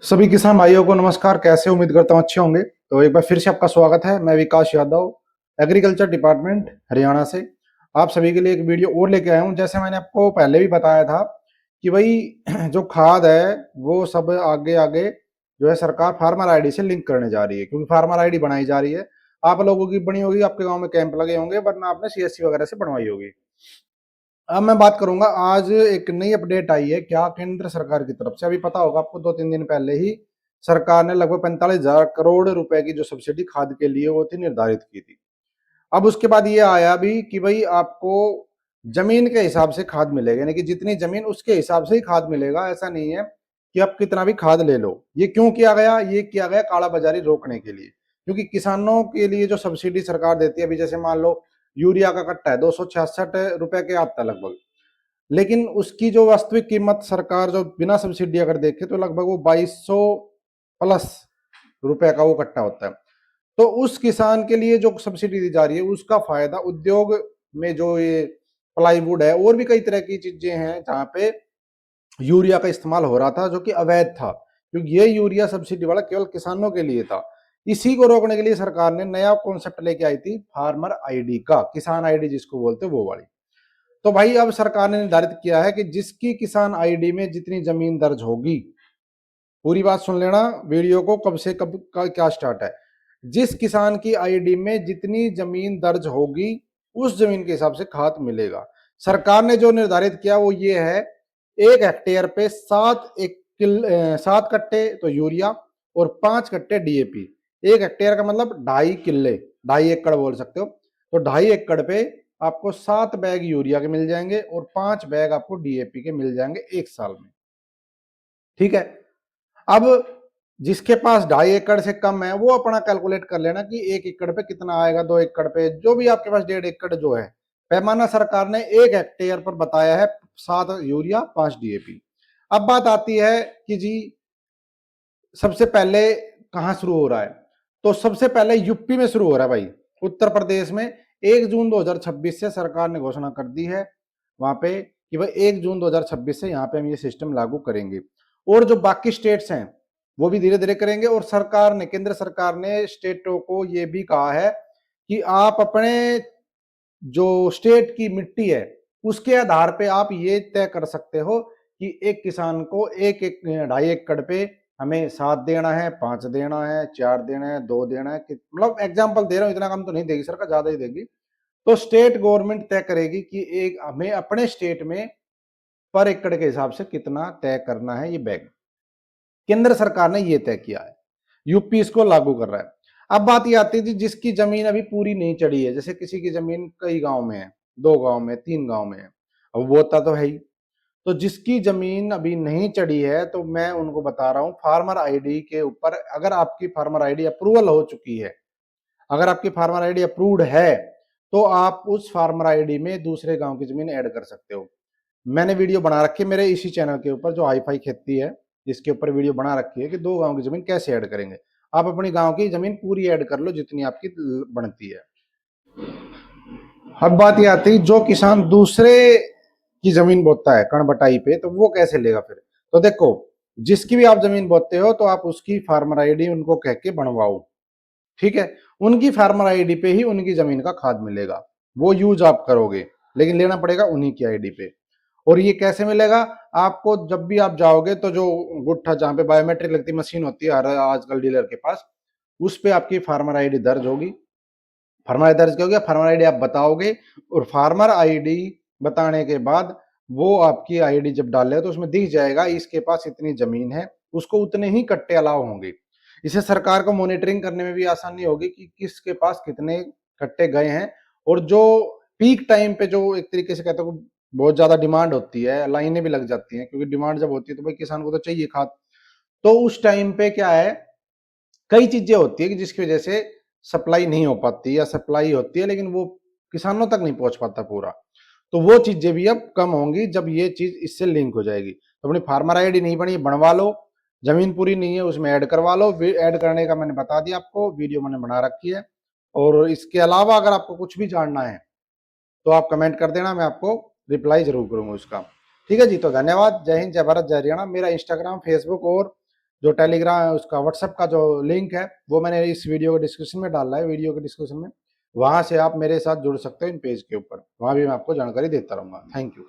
सभी किसान भाइयों को नमस्कार। कैसे उम्मीद करता हूँ अच्छे होंगे। तो एक बार फिर से आपका स्वागत है। मैं विकास यादव, एग्रीकल्चर डिपार्टमेंट हरियाणा से आप सभी के लिए एक वीडियो और लेके आया हूँ। जैसे मैंने आपको पहले भी बताया था कि भाई जो खाद है वो सब आगे आगे जो है सरकार फार्मर आईडी से लिंक करने जा रही है, क्योंकि फार्मर आईडी बनाई जा रही है। आप लोगों की बनी होगी, आपके गाँव में कैंप लगे होंगे, वरना आपने सीएससी वगैरह से बनवाई होगी। अब मैं बात करूंगा, आज एक नई अपडेट आई है क्या केंद्र सरकार की तरफ से। अभी पता होगा आपको, 2-3 दिन पहले ही सरकार ने लगभग 45,000 करोड़ रुपए की जो सब्सिडी खाद के लिए वो थी निर्धारित की थी। अब उसके बाद ये आया भी कि भाई आपको जमीन के हिसाब से खाद मिलेगा, यानी कि जितनी जमीन उसके हिसाब से ही खाद मिलेगा। ऐसा नहीं है कि आप कितना भी खाद ले लो। ये क्यों किया गया? ये किया गया काला बाजारी रोकने के लिए, क्योंकि किसानों के लिए जो सब्सिडी सरकार देती है, अभी जैसे मान लो यूरिया का कट्टा है 266 रुपए के आता है लगभग, लेकिन उसकी जो वास्तविक कीमत सरकार जो बिना सब्सिडी अगर देखे तो लगभग वो 2200 प्लस रुपए का वो कट्टा होता है। तो उस किसान के लिए जो सब्सिडी दी जा रही है उसका फायदा उद्योग में, जो ये प्लाईवुड है और भी कई तरह की चीजें हैं जहां पे यूरिया का इस्तेमाल हो रहा था जो कि अवैध था, क्योंकि ये यूरिया सब्सिडी वाला केवल किसानों के लिए था। इसी को रोकने के लिए सरकार ने नया कॉन्सेप्ट लेके आई थी, फार्मर आईडी का, किसान आईडी जिसको बोलते हैं वो वाली। तो भाई अब सरकार ने निर्धारित किया है कि जिसकी किसान आईडी में जितनी जमीन दर्ज होगी, पूरी बात सुन लेना, वीडियो को कब से कब का क्या स्टार्ट है। जिस किसान की आईडी में जितनी जमीन दर्ज होगी उस जमीन के हिसाब से खाद मिलेगा। सरकार ने जो निर्धारित किया वो ये है, 1 हेक्टेयर पे 7 कट्टे तो यूरिया और 5 कट्टे डीएपी। 1 हेक्टेयर का मतलब 2.5 किल्ले, 2.5 एकड़ बोल सकते हो। तो 2.5 एकड़ पे आपको 7 बैग यूरिया के मिल जाएंगे और 5 बैग आपको डीएपी के मिल जाएंगे 1 साल में। ठीक है। अब जिसके पास 2.5 एकड़ से कम है वो अपना कैलकुलेट कर लेना कि 1 एकड़ पे कितना आएगा, 2 एकड़ पे, जो भी आपके पास 1.5 एकड़ जो है। पैमाना सरकार ने 1 हेक्टेयर पर बताया है, 7 यूरिया 5 डीएपी। अब बात आती है कि जी सबसे पहले कहाँ शुरू हो रहा है? तो सबसे पहले यूपी में शुरू हो रहा है भाई, उत्तर प्रदेश में। 1 जून 2026 से सरकार ने घोषणा कर दी है वहां पे कि भाई 1 जून 2026 से यहाँ पे हम ये सिस्टम लागू करेंगे। और जो बाकी स्टेट्स हैं वो भी धीरे धीरे करेंगे। और सरकार ने, केंद्र सरकार ने स्टेटों को ये भी कहा है कि आप अपने जो स्टेट की मिट्टी है उसके आधार पे आप ये तय कर सकते हो कि एक किसान को एक एक 2.5 एकड़ पे हमें 7 देना है, 5 देना है, 4 देना है, 2 देना है। मतलब एग्जाम्पल दे रहा हूँ, इतना कम तो नहीं देगी सरकार, ज्यादा ही देगी। तो स्टेट गवर्नमेंट तय करेगी कि एक हमें अपने स्टेट में पर एकड़ के हिसाब से कितना तय करना है ये बैग। केंद्र सरकार ने ये तय किया है, यूपी इसको लागू कर रहा है। अब बात ये आती है जिसकी जमीन अभी पूरी नहीं चढ़ी है, जैसे किसी की जमीन कई गांव में है, 2 गांव में, 3 गांव में है, अब वो तो है ही। तो जिसकी जमीन अभी नहीं चढ़ी है तो मैं उनको बता रहा हूं, फार्मर आईडी के ऊपर अगर आपकी फार्मर आईडी अप्रूवल हो चुकी है, अगर आपकी फार्मर आईडी अप्रूव्ड है, तो आप उस फार्मर आईडी में दूसरे गांव की जमीन ऐड कर सकते हो। मैंने वीडियो बना रखी है मेरे इसी चैनल के ऊपर, जो हाई फाई खेती है, इसके ऊपर वीडियो बना रखी है कि 2 गांव की जमीन कैसे ऐड करेंगे। आप अपनी गांव की जमीन पूरी ऐड कर लो जितनी आपकी बनती है। अब बात ये आती है जो किसान दूसरे की जमीन बोता है कण बटाई पे, तो वो कैसे लेगा फिर? तो देखो, जिसकी भी आप जमीन बोते हो तो आप उसकी फार्मर आईडी उनको कह के बनवाओ। ठीक है। उनकी फार्मर आईडी पे ही उनकी जमीन का खाद मिलेगा, वो यूज आप करोगे, लेकिन लेना पड़ेगा उन्हीं की आईडी पे। और ये कैसे मिलेगा आपको? जब भी आप जाओगे तो जो गुट्ठा जहां पे बायोमेट्रिक लगती मशीन होती है हर आजकल डीलर के पास, उस पे आपकी फार्मर आईडी दर्ज होगी। फार्मर आईडी दर्ज होगी, फार्मर आईडी आप बताओगे, और फार्मर आईडी बताने के बाद वो आपकी आईडी जब डाले तो उसमें दिख जाएगा इसके पास इतनी जमीन है, उसको उतने ही कट्टे अलाउ होंगे। इसे सरकार को मॉनिटरिंग करने में भी आसानी होगी कि किसके पास कितने कट्टे गए हैं। और जो पीक टाइम पे जो एक तरीके से कहते हो बहुत ज्यादा डिमांड होती है, लाइनें भी लग जाती हैं, क्योंकि डिमांड जब होती है तो भाई किसान को तो चाहिए खाद। तो उस टाइम पे क्या है, कई चीजें होती है कि जिसकी वजह से सप्लाई नहीं हो पाती, या सप्लाई होती है लेकिन वो किसानों तक नहीं पहुंच पाता पूरा। तो वो चीजें भी अब कम होंगी जब ये चीज इससे लिंक हो जाएगी। तो अपनी फार्मर आईडी नहीं बनी, बनवा लो। जमीन पूरी नहीं है उसमें ऐड करवा लो। ऐड करने का मैंने बता दिया आपको, वीडियो मैंने बना रखी है। और इसके अलावा अगर आपको कुछ भी जानना है तो आप कमेंट कर देना, मैं आपको रिप्लाई जरूर करूंगा उसका। ठीक है जी, तो धन्यवाद। जय हिंद, जय भारत, जय हरियाणा। मेरा इंस्टाग्राम, फेसबुक और जो टेलीग्राम उसका व्हाट्सएप का जो लिंक है वो मैंने इस वीडियो के डिस्क्रिप्शन में डाला है, वीडियो के डिस्क्रिप्शन में, वहां से आप मेरे साथ जुड़ सकते हो इन पेज के ऊपर, वहां भी मैं आपको जानकारी देता रहूंगा। Thank you.